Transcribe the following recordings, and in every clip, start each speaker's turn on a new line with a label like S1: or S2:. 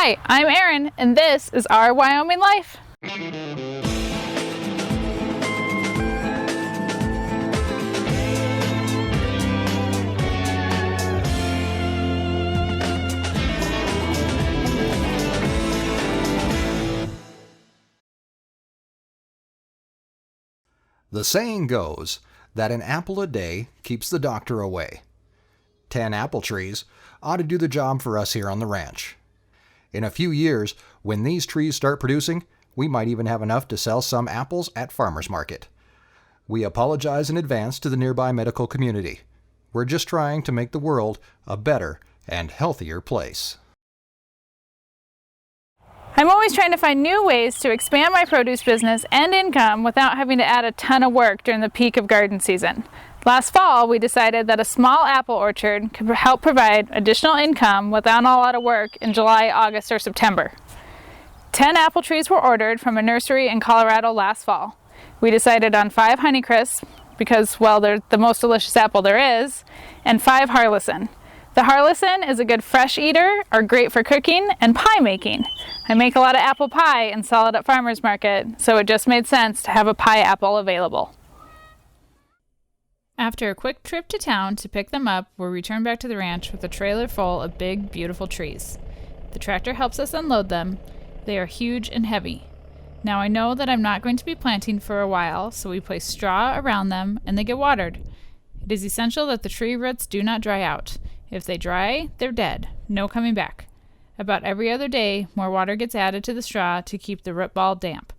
S1: Hi, I'm Erin, and this is Our Wyoming Life.
S2: The saying goes that an apple a day keeps the doctor away. 10 apple trees ought to do the job for us here on the ranch. In a few years, when these trees start producing, we might even have enough to sell some apples at farmers market. We apologize in advance to the nearby medical community. We're just trying to make the world a better and healthier place.
S1: I'm always trying to find new ways to expand my produce business and income without having to add a ton of work during the peak of garden season. Last fall, we decided that a small apple orchard could help provide additional income without a lot of work in July, August, or September. 10 apple trees were ordered from a nursery in Colorado last fall. We decided on 5 Honeycrisp because, well, they're the most delicious apple there is, and 5 Harlesson. The Harlesson is a good fresh eater, are great for cooking and pie making. I make a lot of apple pie and sell it at farmers market, so it just made sense to have a pie apple available. After a quick trip to town to pick them up, we return back to the ranch with a trailer full of big, beautiful trees. The tractor helps us unload them. They are huge and heavy. Now I know that I'm not going to be planting for a while, so we place straw around them and they get watered. It is essential that the tree roots do not dry out. If they dry, they're dead. No coming back. About every other day, more water gets added to the straw to keep the root ball damp.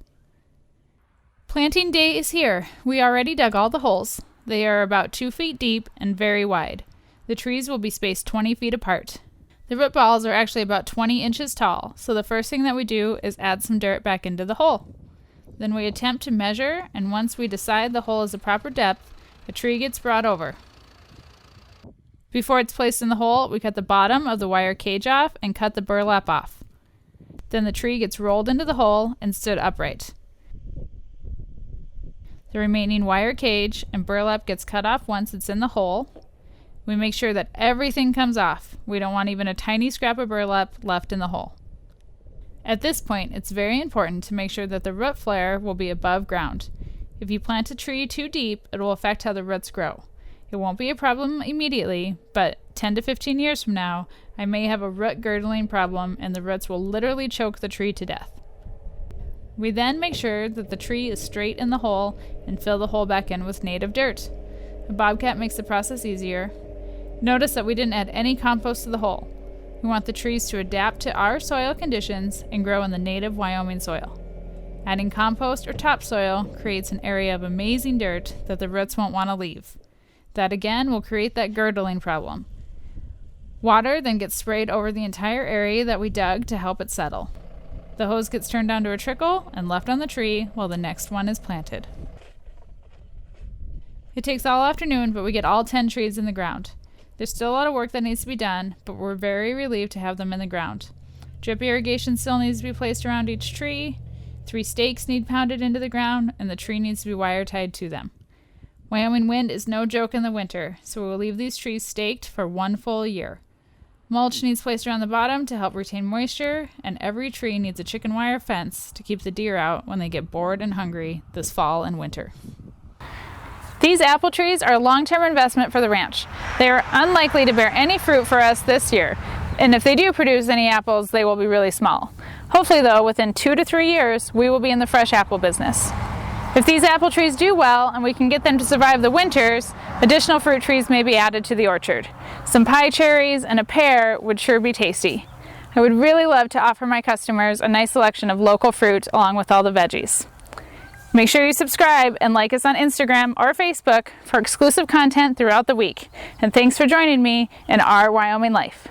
S1: Planting day is here. We already dug all the holes. They are about 2 feet deep and very wide. The trees will be spaced 20 feet apart. The root balls are actually about 20 inches tall, so the first thing that we do is add some dirt back into the hole. Then we attempt to measure, and once we decide the hole is the proper depth, a tree gets brought over. Before it's placed in the hole, we cut the bottom of the wire cage off and cut the burlap off. Then the tree gets rolled into the hole and stood upright. The remaining wire cage and burlap gets cut off once it's in the hole. We make sure that everything comes off. We don't want even a tiny scrap of burlap left in the hole. At this point, it's very important to make sure that the root flare will be above ground. If you plant a tree too deep, it will affect how the roots grow. It won't be a problem immediately, but 10 to 15 years from now, I may have a root girdling problem and the roots will literally choke the tree to death. We then make sure that the tree is straight in the hole and fill the hole back in with native dirt. A bobcat makes the process easier. Notice that we didn't add any compost to the hole. We want the trees to adapt to our soil conditions and grow in the native Wyoming soil. Adding compost or topsoil creates an area of amazing dirt that the roots won't want to leave. That again will create that girdling problem. Water then gets sprayed over the entire area that we dug to help it settle. The hose gets turned down to a trickle and left on the tree while the next one is planted. It takes all afternoon, but we get all 10 trees in the ground. There's still a lot of work that needs to be done, but we're very relieved to have them in the ground. Drip irrigation still needs to be placed around each tree. 3 stakes need pounded into the ground, and the tree needs to be wire tied to them. Wyoming wind is no joke in the winter, so we will leave these trees staked for 1 full year. Mulch needs placed around the bottom to help retain moisture, and every tree needs a chicken wire fence to keep the deer out when they get bored and hungry this fall and winter. These apple trees are a long-term investment for the ranch. They are unlikely to bear any fruit for us this year, and if they do produce any apples, they will be really small. Hopefully, though, within 2 to 3 years, we will be in the fresh apple business. If these apple trees do well and we can get them to survive the winters, additional fruit trees may be added to the orchard. Some pie cherries and a pear would sure be tasty. I would really love to offer my customers a nice selection of local fruit along with all the veggies. Make sure you subscribe and like us on Instagram or Facebook for exclusive content throughout the week. And thanks for joining me in Our Wyoming Life.